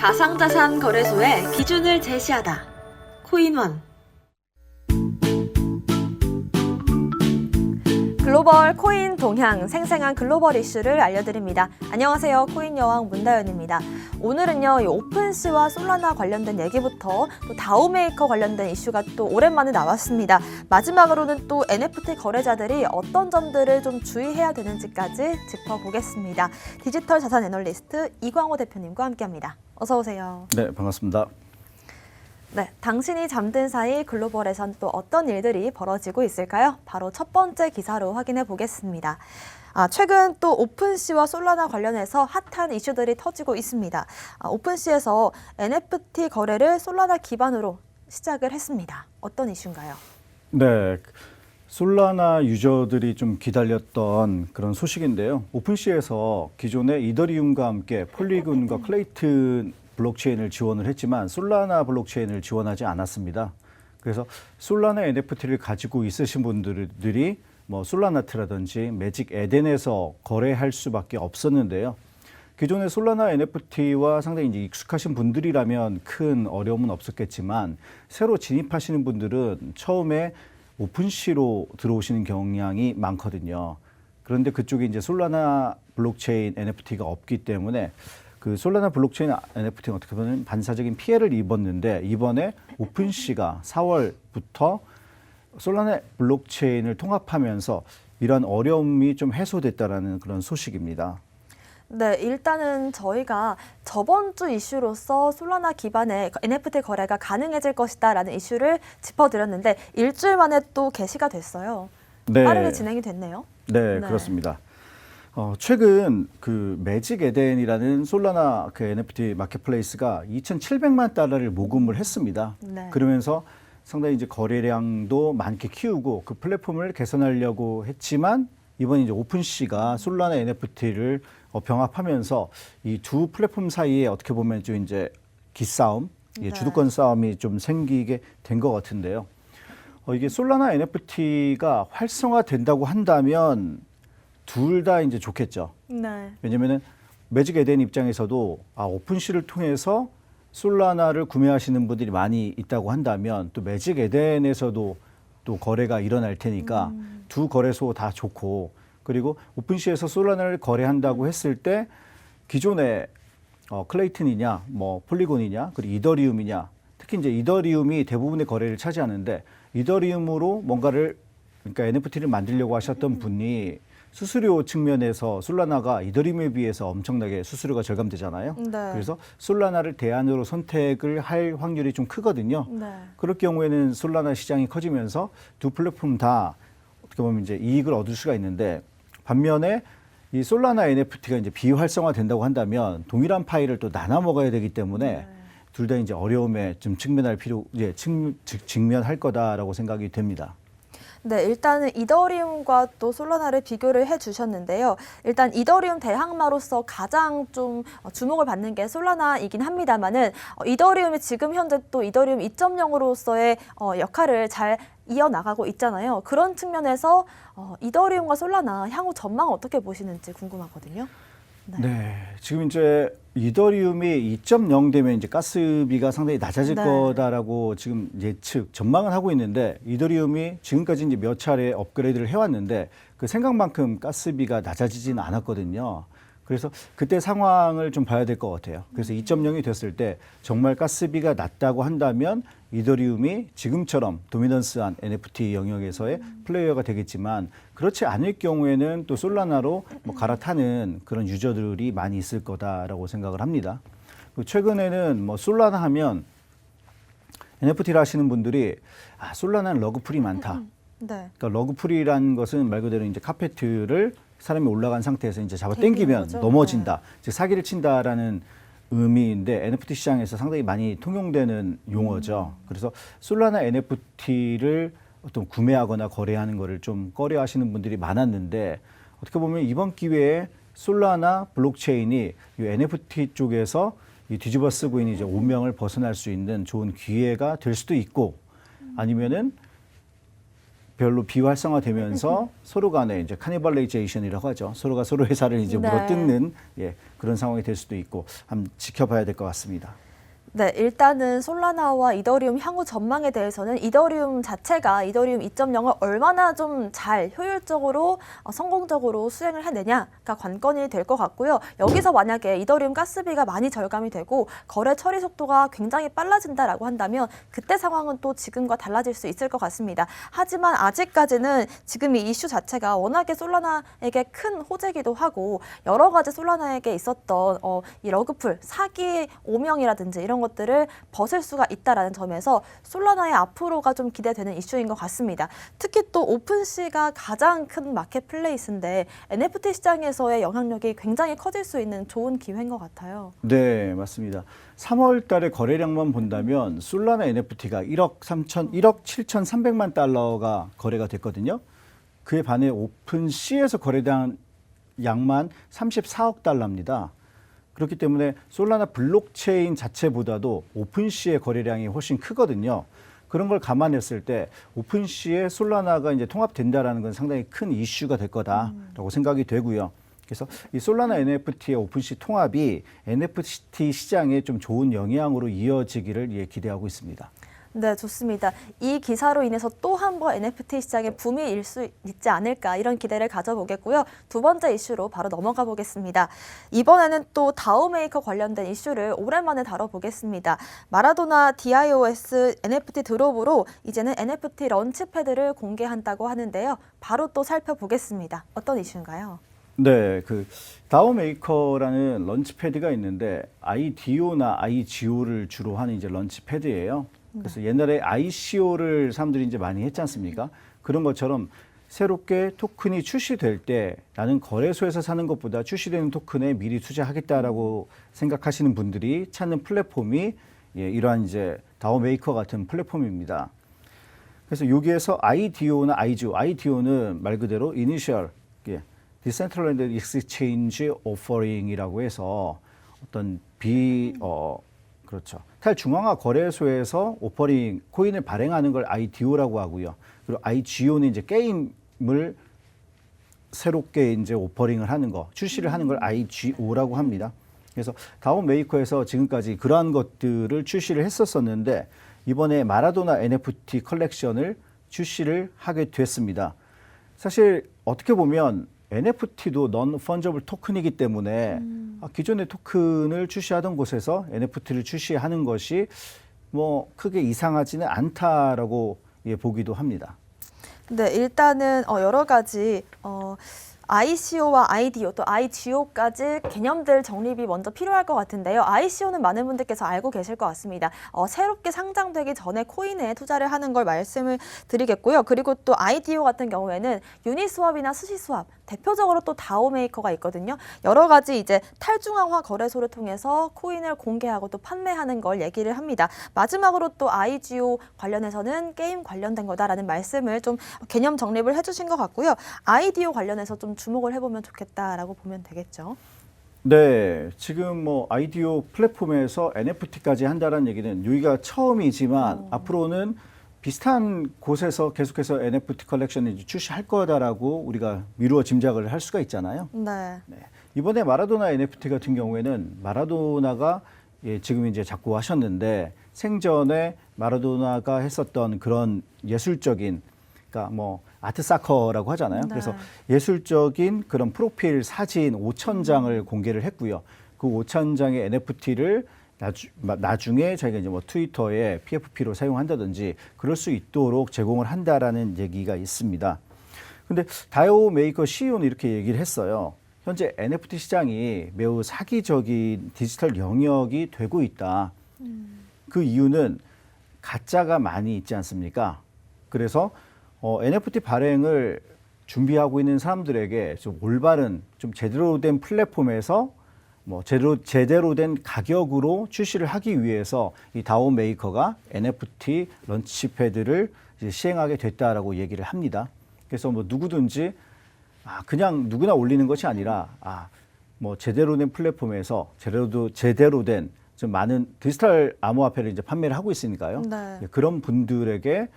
가상자산 거래소의 기준을 제시하다. 코인원. 글로벌 코인 동향, 생생한 글로벌 이슈를 알려드립니다. 안녕하세요. 코인 여왕 문다연입니다. 오늘은요, 이 오픈시와 솔라나 관련된 얘기부터 또 다우메이커 관련된 이슈가 또 오랜만에 나왔습니다. 마지막으로는 또 NFT 거래자들이 어떤 점들을 좀 주의해야 되는지까지 짚어보겠습니다. 디지털 자산 애널리스트 이광호 대표님과 함께합니다. 어서 오세요. 네, 반갑습니다. 네, 당신이 잠든 사이 글로벌에선 또 어떤 일들이 벌어지고 있을까요? 바로 첫 번째 기사로 확인해 보겠습니다. 최근 또 오픈시와 솔라나 관련해서 핫한 이슈들이 터지고 있습니다. 오픈시에서 NFT 거래를 솔라나 기반으로 시작을 했습니다. 어떤 이슈인가요? 네, 솔라나 유저들이 좀 기다렸던 그런 소식인데요. 오픈시에서 기존의 이더리움과 함께 폴리곤과 클레이튼 블록체인을 지원을 했지만 솔라나 블록체인을 지원하지 않았습니다. 그래서 솔라나 NFT를 가지고 있으신 분들이 뭐 솔라나트라든지 매직 에덴에서 거래할 수밖에 없었는데요. 기존의 솔라나 NFT와 상당히 이제 익숙하신 분들이라면 큰 어려움은 없었겠지만 새로 진입하시는 분들은 처음에 오픈시로 들어오시는 경향이 많거든요. 그런데 그쪽에 이제 솔라나 블록체인 NFT가 없기 때문에 그 솔라나 블록체인 NFT는 어떻게 보면 반사적인 피해를 입었는데 이번에 오픈시가 4월부터 솔라나 블록체인을 통합하면서 이런 어려움이 좀 해소됐다라는 그런 소식입니다. 네, 일단은 저희가 저번 주 이슈로서 솔라나 기반의 NFT 거래가 가능해질 것이다라는 이슈를 짚어드렸는데 일주일 만에 또 게시가 됐어요. 네. 빠르게 진행이 됐네요. 네, 그렇습니다. 최근 그 매직 에덴이라는 솔라나 그 NFT 마켓플레이스가 2,700만 달러를 모금을 했습니다. 네. 그러면서 상당히 이제 거래량도 많게 키우고 그 플랫폼을 개선하려고 했지만 이번 이제 오픈시가 솔라나 NFT를 병합하면서 이 두 플랫폼 사이에 어떻게 보면 좀 이제 기싸움, 네. 주도권 싸움이 좀 생기게 된 것 같은데요. 이게 솔라나 NFT가 활성화된다고 한다면 둘 다 이제 좋겠죠. 네. 왜냐면은 매직 에덴 입장에서도 오픈시를 통해서 솔라나를 구매하시는 분들이 많이 있다고 한다면 또 매직 에덴에서도 또 거래가 일어날 테니까 두 거래소 다 좋고 그리고 오픈시에서 솔라나를 거래한다고 했을 때 기존의 클레이튼이냐 뭐 폴리곤이냐 그리고 이더리움이냐 특히 이제 이더리움이 대부분의 거래를 차지하는데 이더리움으로 뭔가를 그러니까 NFT를 만들려고 하셨던 분이 수수료 측면에서 솔라나가 이더리움에 비해서 엄청나게 수수료가 절감되잖아요. 네. 그래서 솔라나를 대안으로 선택을 할 확률이 좀 크거든요. 네. 그럴 경우에는 솔라나 시장이 커지면서 두 플랫폼 다 어떻게 보면 이제 이익을 얻을 수가 있는데 반면에 이 솔라나 NFT가 이제 비활성화된다고 한다면 동일한 파일을 또 나눠 먹어야 되기 때문에 둘 다 이제 어려움에 좀 직면할 거다라고 생각이 됩니다. 네, 일단은 이더리움과 또 솔라나를 비교를 해주셨는데요. 일단 이더리움 대항마로서 가장 좀 주목을 받는 게 솔라나이긴 합니다만은 이더리움이 지금 현재 또 이더리움 2.0으로서의 역할을 잘 이어나가고 있잖아요. 그런 측면에서 이더리움과 솔라나 향후 전망 어떻게 보시는지 궁금하거든요. 네, 지금 이제 이더리움이 2.0 되면 이제 가스비가 상당히 낮아질 네. 거다라고 지금 예측, 전망은 하고 있는데 이더리움이 지금까지 이제 몇 차례 업그레이드를 해왔는데 그 생각만큼 가스비가 낮아지지는 않았거든요. 그래서 그때 상황을 좀 봐야 될 것 같아요. 그래서 2.0이 됐을 때 정말 가스비가 낮다고 한다면 이더리움이 지금처럼 도미넌스한 NFT 영역에서의 플레이어가 되겠지만 그렇지 않을 경우에는 또 솔라나로 뭐 갈아타는 그런 유저들이 많이 있을 거다라고 생각을 합니다. 최근에는 뭐 솔라나 하면 NFT를 하시는 분들이 솔라나는 러그풀이 많다. 네. 그러니까 러그풀이라는 것은 말 그대로 이제 카페트를 사람이 올라간 상태에서 이제 잡아 당기면 거죠? 넘어진다. 즉 사기를 친다라는 의미인데 NFT 시장에서 상당히 많이 통용되는 용어죠. 그래서 솔라나 NFT를 어떤 구매하거나 거래하는 거를 좀 꺼려 하시는 분들이 많았는데 어떻게 보면 이번 기회에 솔라나 블록체인이 이 NFT 쪽에서 이 뒤집어 쓰고 있는 이제 운명을 벗어날 수 있는 좋은 기회가 될 수도 있고 아니면은 별로 비활성화되면서 서로 간에 이제 카니발레이제이션이라고 하죠. 서로가 서로 회사를 이제 네. 물어뜯는 그런 상황이 될 수도 있고 한번 지켜봐야 될 것 같습니다. 네, 일단은 솔라나와 이더리움 향후 전망에 대해서는 이더리움 자체가 이더리움 2.0을 얼마나 좀 잘 효율적으로 성공적으로 수행을 해내냐가 관건이 될 것 같고요. 여기서 만약에 이더리움 가스비가 많이 절감이 되고 거래 처리 속도가 굉장히 빨라진다라고 한다면 그때 상황은 또 지금과 달라질 수 있을 것 같습니다. 하지만 아직까지는 지금 이 이슈 자체가 워낙에 솔라나에게 큰 호재기도 하고 여러 가지 솔라나에게 있었던 이 러그풀, 사기 오명이라든지 이런 것들을 벗을 수가 있다라는 점에서 솔라나의 앞으로가 좀 기대되는 이슈인 것 같습니다. 특히 또 오픈시가 가장 큰 마켓플레이스인데 NFT 시장에서의 영향력이 굉장히 커질 수 있는 좋은 기회인 것 같아요. 네, 맞습니다. 3월 달에 거래량만 본다면 솔라나 NFT가 1억 7,300만 달러가 거래가 됐거든요. 그에 반해 오픈시에서 거래된 양만 34억 달러입니다. 그렇기 때문에 솔라나 블록체인 자체보다도 오픈시의 거래량이 훨씬 크거든요. 그런 걸 감안했을 때 오픈시에 솔라나가 이제 통합된다라는 건 상당히 큰 이슈가 될 거다라고 생각이 되고요. 그래서 이 솔라나 NFT의 오픈시 통합이 NFT 시장에 좀 좋은 영향으로 이어지기를 기대하고 있습니다. 네, 좋습니다. 이 기사로 인해서 또 한 번 NFT 시장에 붐이 일 수 있지 않을까 이런 기대를 가져보겠고요. 두 번째 이슈로 바로 넘어가 보겠습니다. 이번에는 또 다오메이커 관련된 이슈를 오랜만에 다뤄보겠습니다. 마라도나 DIOS NFT 드롭으로 이제는 NFT 런치패드를 공개한다고 하는데요. 바로 또 살펴보겠습니다. 어떤 이슈인가요? 네, 그 다오메이커라는 런치패드가 있는데 IDO나 IGO를 주로 하는 이제 런치패드예요. 그래서 옛날에 ICO를 사람들이 이제 많이 했지 않습니까? 그런 것처럼 새롭게 토큰이 출시될 때 나는 거래소에서 사는 것보다 출시되는 토큰에 미리 투자하겠다라고 생각하시는 분들이 찾는 플랫폼이 이러한 이제 다오메이커 같은 플랫폼입니다. 그래서 여기에서 IDO나 IGO, IDO는 말 그대로 Initial Decentralized Exchange Offering이라고 해서 어떤 그렇죠. 탈중앙화 거래소에서 오퍼링 코인을 발행하는 걸 IDO라고 하고요. 그리고 IGO는 이제 게임을 새롭게 이제 오퍼링을 하는 거, 출시를 하는 걸 IGO라고 합니다. 그래서 다오메이커에서 지금까지 그러한 것들을 출시를 했었었는데 이번에 마라도나 NFT 컬렉션을 출시를 하게 됐습니다. 사실 어떻게 보면 NFT도 non-fungible 토큰이기 때문에 기존의 토큰을 출시하던 곳에서 NFT를 출시하는 것이 뭐 크게 이상하지는 않다라고 보기도 합니다. 네, 일단은 여러 가지 ICO와 IDO 또 IGO까지 개념들 정립이 먼저 필요할 것 같은데요. ICO는 많은 분들께서 알고 계실 것 같습니다. 새롭게 상장되기 전에 코인에 투자를 하는 걸 말씀을 드리겠고요. 그리고 또 IDO 같은 경우에는 유니스왑이나 스시스왑 대표적으로 또 다오메이커가 있거든요. 여러 가지 이제 탈중앙화 거래소를 통해서 코인을 공개하고 또 판매하는 걸 얘기를 합니다. 마지막으로 또 IGO 관련해서는 게임 관련된 거다라는 말씀을 좀 개념 정립을 해주신 것 같고요. IDO 관련해서 좀 주목을 해보면 좋겠다라고 보면 되겠죠. 네, 지금 뭐 IDO 플랫폼에서 NFT까지 한다는 얘기는 여기가 처음이지만 앞으로는 비슷한 곳에서 계속해서 NFT 컬렉션을 출시할 거다라고 우리가 미루어 짐작을 할 수가 있잖아요. 네. 네. 이번에 마라도나 NFT 같은 경우에는 마라도나가 지금 이제 자꾸 하셨는데 생전에 마라도나가 했었던 그런 예술적인 그러니까 뭐 아트사커라고 하잖아요. 네. 그래서 예술적인 그런 프로필 사진 5,000장을 공개를 했고요. 그 5,000장의 NFT를 나중에 자기가 이제 뭐 트위터에 PFP로 사용한다든지 그럴 수 있도록 제공을 한다라는 얘기가 있습니다. 근데 다오메이커 CEO는 이렇게 얘기를 했어요. 현재 NFT 시장이 매우 사기적인 디지털 영역이 되고 있다. 그 이유는 가짜가 많이 있지 않습니까? 그래서 NFT 발행을 준비하고 있는 사람들에게 좀 올바른, 좀 제대로 된 플랫폼에서 뭐 제대로 된 가격으로 출시를 하기 위해서 이 다오메이커가 NFT 런치패드를 이제 시행하게 됐다라고 얘기를 합니다. 그래서 뭐 누구든지 그냥 누구나 올리는 것이 아니라 뭐 제대로 된 플랫폼에서 제대로 된 좀 많은 디지털 암호화폐를 이제 판매를 하고 있으니까요. 네. 그런 분들에게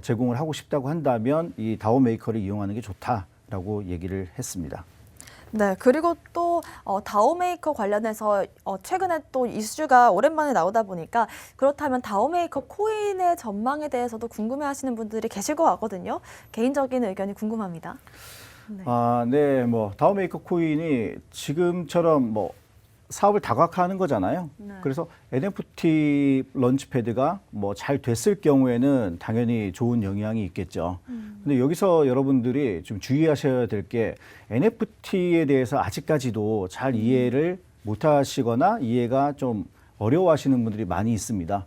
제공을 하고 싶다고 한다면 이 다오 메이커를 이용하는 게 좋다라고 얘기를 했습니다. 네, 그리고 또 다오메이커 관련해서 최근에 또 이슈가 오랜만에 나오다 보니까 그렇다면 다오메이커 코인의 전망에 대해서도 궁금해하시는 분들이 계실 것 같거든요. 개인적인 의견이 궁금합니다. 네. 네, 뭐 다오 메이커 코인이 지금처럼 뭐 사업을 다각화하는 거잖아요. 네. 그래서 NFT 런치패드가 뭐 잘 됐을 경우에는 당연히 좋은 영향이 있겠죠. 근데 여기서 여러분들이 좀 주의하셔야 될 게 NFT에 대해서 아직까지도 잘 이해를 못 하시거나 이해가 좀 어려워하시는 분들이 많이 있습니다.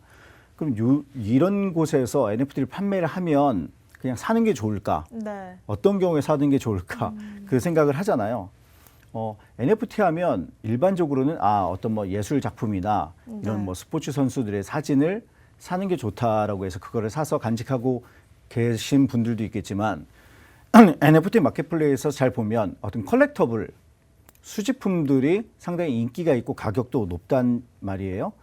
그럼 이런 곳에서 NFT를 판매를 하면 그냥 사는 게 좋을까? 네. 어떤 경우에 사는 게 좋을까? 그 생각을 하잖아요. NFT 하면 일반적으로는 어떤 뭐 예술 작품이나 이런 네. 뭐 스포츠 선수들의 사진을 사는 게 좋다라고 해서 그거를 사서 간직하고 계신 분들도 있겠지만 NFT 마켓플레이에서 잘 보면 어떤 컬렉터블 수집품들이 상당히 인기가 있고 가격도 높단 말이에요.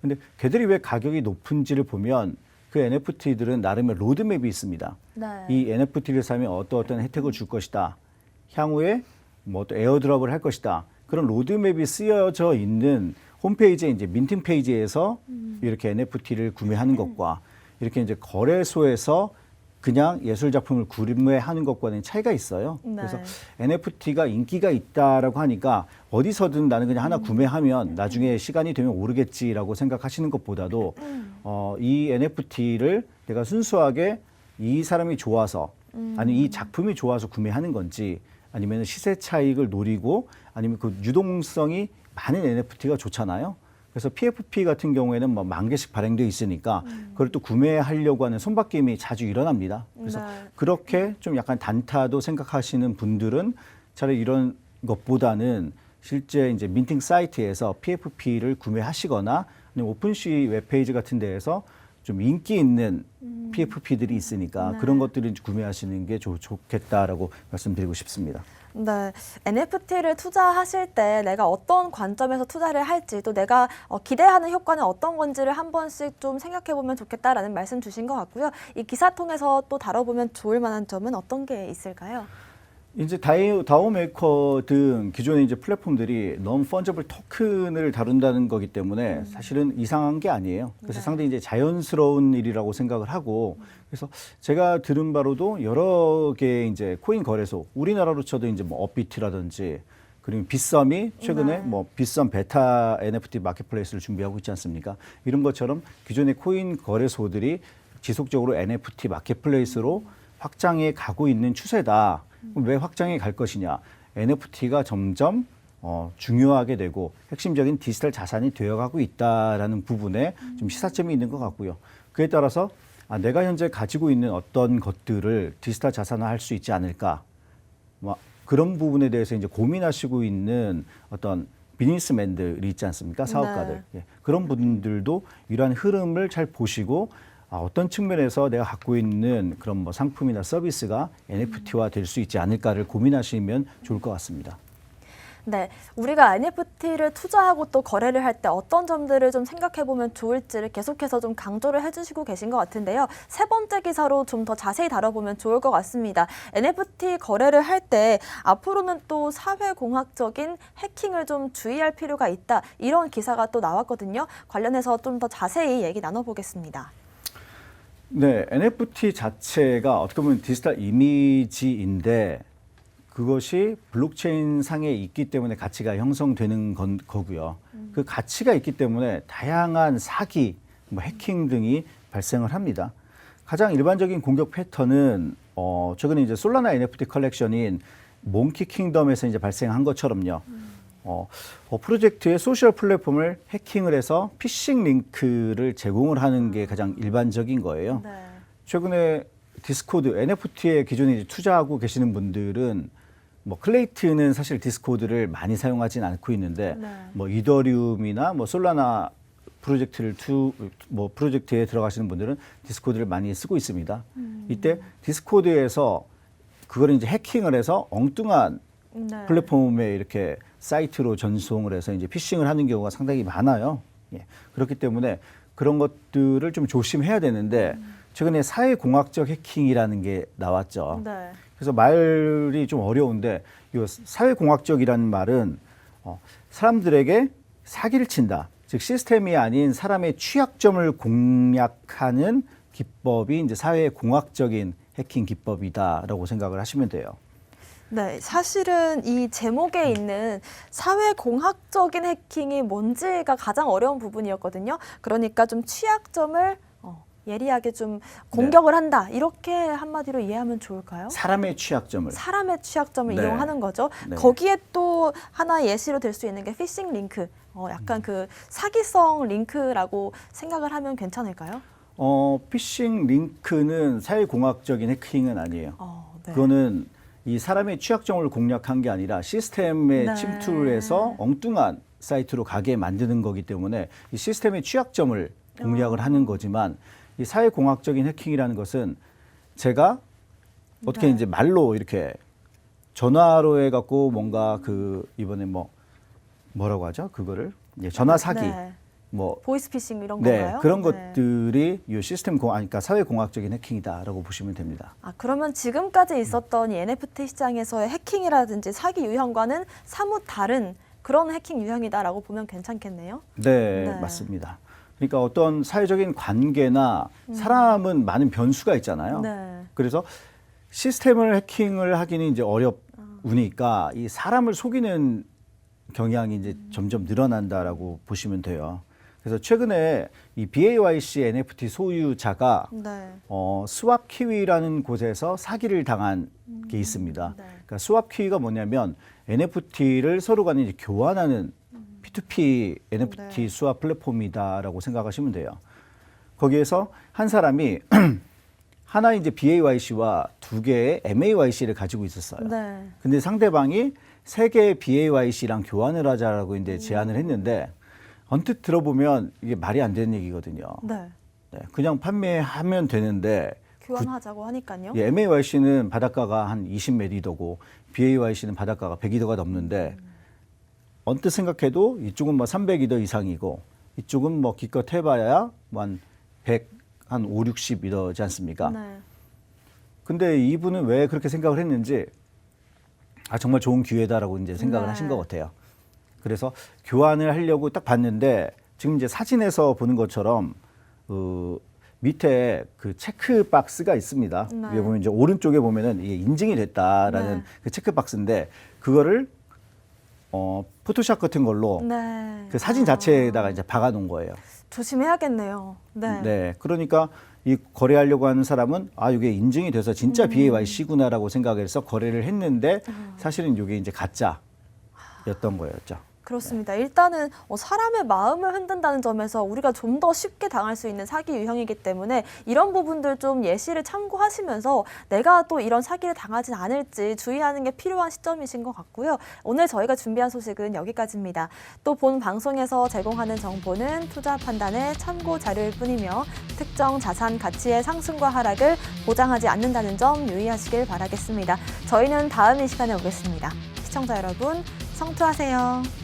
근데 걔들이 왜 가격이 높은지를 보면 그 NFT들은 나름의 로드맵이 있습니다. 네. 이 NFT를 사면 어떤 혜택을 줄 것이다. 향후에 뭐 또 에어드롭을 할 것이다. 그런 로드맵이 쓰여져 있는 홈페이지에 이제 민팅 페이지에서 이렇게 NFT를 구매하는 것과 이렇게 이제 거래소에서 그냥 예술 작품을 구매하는 것과는 차이가 있어요. 네. 그래서 NFT가 인기가 있다라고 하니까 어디서든 나는 그냥 하나 구매하면 나중에 시간이 되면 오르겠지라고 생각하시는 것보다도 이 NFT를 내가 순수하게 이 사람이 좋아서 아니 이 작품이 좋아서 구매하는 건지 아니면 시세 차익을 노리고 아니면 그 유동성이 많은 NFT가 좋잖아요. 그래서 PFP 같은 경우에는 뭐 10,000개씩 발행되어 있으니까 그걸 또 구매하려고 하는 손바뀜이 자주 일어납니다. 그래서 네. 그렇게 좀 약간 단타도 생각하시는 분들은 차라리 이런 것보다는 실제 이제 민팅 사이트에서 PFP를 구매하시거나 아니면 오픈시 웹페이지 같은 데에서 좀 인기 있는 PFP들이 있으니까 네. 그런 것들을 좋겠다라고 말씀드리고 싶습니다. 네, NFT를 투자하실 때 내가 어떤 관점에서 투자를 할지 또 내가 기대하는 효과는 어떤 건지를 한 번씩 좀 생각해 보면 좋겠다라는 말씀 주신 것 같고요. 이 기사 통해서 또 다뤄보면 좋을 만한 점은 어떤 게 있을까요? 이제 다오 메이커 등 기존의 이제 플랫폼들이 non fungible 토큰을 다룬다는 거기 때문에 사실은 이상한 게 아니에요. 그래서 네. 상당히 이제 자연스러운 일이라고 생각을 하고 그래서 제가 들은 바로도 여러 개의 이제 코인 거래소 우리나라로 쳐도 이제 뭐 업비트라든지 그리고 빗썸이 최근에 네. 뭐 빗썸 베타 NFT 마켓플레이스를 준비하고 있지 않습니까? 이런 것처럼 기존의 코인 거래소들이 지속적으로 NFT 마켓플레이스로 확장해 가고 있는 추세다. 왜 확장해 갈 것이냐? NFT가 점점 중요하게 되고 핵심적인 디지털 자산이 되어가고 있다라는 부분에 좀 시사점이 있는 것 같고요. 그에 따라서 내가 현재 가지고 있는 어떤 것들을 디지털 자산화할 수 있지 않을까? 뭐 그런 부분에 대해서 이제 고민하시고 있는 어떤 비즈니스맨들이 있지 않습니까? 사업가들. 네. 예, 그런 분들도 이러한 흐름을 잘 보시고 어떤 측면에서 내가 갖고 있는 그런 뭐 상품이나 서비스가 NFT화 될 수 있지 않을까를 고민하시면 좋을 것 같습니다. 네, 우리가 NFT를 투자하고 또 거래를 할 때 어떤 점들을 좀 생각해 보면 좋을지를 계속해서 좀 강조를 해주시고 계신 것 같은데요. 세 번째 기사로 좀 더 자세히 다뤄보면 좋을 것 같습니다. NFT 거래를 할 때 앞으로는 또 사회공학적인 해킹을 좀 주의할 필요가 있다. 이런 기사가 또 나왔거든요. 관련해서 좀 더 자세히 얘기 나눠보겠습니다. 네, NFT 자체가 어떻게 보면 디지털 이미지인데 그것이 블록체인 상에 있기 때문에 가치가 형성되는 거고요. 그 가치가 있기 때문에 다양한 사기, 뭐 해킹 등이 발생을 합니다. 가장 일반적인 공격 패턴은 최근에 이제 솔라나 NFT 컬렉션인 몽키 킹덤에서 이제 발생한 것처럼요. 프로젝트의 소셜 플랫폼을 해킹을 해서 피싱 링크를 제공을 하는 게 가장 일반적인 거예요. 네. 최근에 디스코드, NFT에 기존에 이제 투자하고 계시는 분들은 뭐 클레이트는 사실 디스코드를 많이 사용하진 않고 있는데 네. 뭐 이더리움이나 뭐 솔라나 프로젝트에 들어가시는 분들은 디스코드를 많이 쓰고 있습니다. 이때 디스코드에서 그걸 이제 해킹을 해서 엉뚱한 네. 플랫폼에 이렇게 사이트로 전송을 해서 이제 피싱을 하는 경우가 상당히 많아요. 예. 그렇기 때문에 그런 것들을 좀 조심해야 되는데 최근에 사회공학적 해킹이라는 게 나왔죠. 네. 그래서 말이 좀 어려운데 이 사회공학적이라는 말은 사람들에게 사기를 친다. 즉 시스템이 아닌 사람의 취약점을 공략하는 기법이 이제 사회공학적인 해킹 기법이다라고 생각을 하시면 돼요. 네, 사실은 이 제목에 있는 사회공학적인 해킹이 뭔지가 가장 어려운 부분이었거든요. 그러니까 좀 취약점을 예리하게 좀 공격을 한다. 이렇게 한마디로 이해하면 좋을까요? 사람의 취약점을. 사람의 취약점을 네. 이용하는 거죠. 네. 거기에 또 하나 예시로 될 수 있는 게 피싱 링크. 약간 그 사기성 링크라고 생각을 하면 괜찮을까요? 피싱 링크는 사회공학적인 해킹은 아니에요. 네. 그거는 이 사람의 취약점을 공략한 게 아니라 시스템에 네. 침투를 해서 엉뚱한 사이트로 가게 만드는 거기 때문에 이 시스템의 취약점을 공략을 하는 거지만 이 사회공학적인 해킹이라는 것은 제가 어떻게 네. 이제 말로 이렇게 전화로 해갖고 뭔가 이번에 뭐라고 하죠? 그거를 전화 사기 네. 뭐 보이스피싱 이런 네, 건가요? 그런 네. 것들이 이 시스템 그러니까 사회공학적인 해킹이다라고 보시면 됩니다. 그러면 지금까지 있었던 이 NFT 시장에서의 해킹이라든지 사기 유형과는 사뭇 다른 그런 해킹 유형이다라고 보면 괜찮겠네요. 네, 네. 맞습니다. 그러니까 어떤 사회적인 관계나 사람은 많은 변수가 있잖아요. 네. 그래서 시스템을 해킹을 하기는 이제 어렵으니까 이 사람을 속이는 경향이 이제 점점 늘어난다라고 보시면 돼요. 그래서 최근에 이 BAYC NFT 소유자가 네. 스왑키위라는 곳에서 사기를 당한 게 있습니다. 네. 그러니까 스왑키위가 뭐냐면 NFT를 서로 간에 이제 교환하는 P2P NFT 네. 수합 플랫폼이다라고 생각하시면 돼요. 거기에서 한 사람이 하나 이제 BAYC와 두 개의 MAYC를 가지고 있었어요. 네. 근데 상대방이 세 개의 BAYC랑 교환을 하자라고 이제 제안을 했는데 언뜻 들어보면 이게 말이 안 되는 얘기거든요. 네. 네, 그냥 판매하면 되는데 교환하자고 하니까요. MAYC는 바닷가가 한 20m고 BAYC는 바닷가가 100m가 넘는데 언뜻 생각해도 이쪽은 300m 이상이고 이쪽은 기껏 해봐야 한 100, 한 5, 60 이러지 않습니까? 네. 근데 이분은 왜 그렇게 생각을 했는지 정말 좋은 기회다라고 이제 생각을 네. 하신 것 같아요. 그래서 교환을 하려고 딱 봤는데 지금 이제 사진에서 보는 것처럼 밑에 그 체크 박스가 있습니다. 네. 위에 보면 이제 오른쪽에 보면은 이게 인증이 됐다라는 네. 그 체크 박스인데 그거를 포토샵 같은 걸로 네. 그 사진 자체에다가 이제 박아 놓은 거예요. 조심해야겠네요. 네. 네. 그러니까 이 거래하려고 하는 사람은 이게 인증이 돼서 진짜 BAYC구나라고 생각해서 거래를 했는데 사실은 이게 이제 가짜였던 거였죠. 그렇습니다. 일단은 사람의 마음을 흔든다는 점에서 우리가 좀 더 쉽게 당할 수 있는 사기 유형이기 때문에 이런 부분들 좀 예시를 참고하시면서 내가 또 이런 사기를 당하진 않을지 주의하는 게 필요한 시점이신 것 같고요. 오늘 저희가 준비한 소식은 여기까지입니다. 또 본 방송에서 제공하는 정보는 투자 판단의 참고 자료일 뿐이며 특정 자산 가치의 상승과 하락을 보장하지 않는다는 점 유의하시길 바라겠습니다. 저희는 다음 이 시간에 오겠습니다. 시청자 여러분, 성투하세요.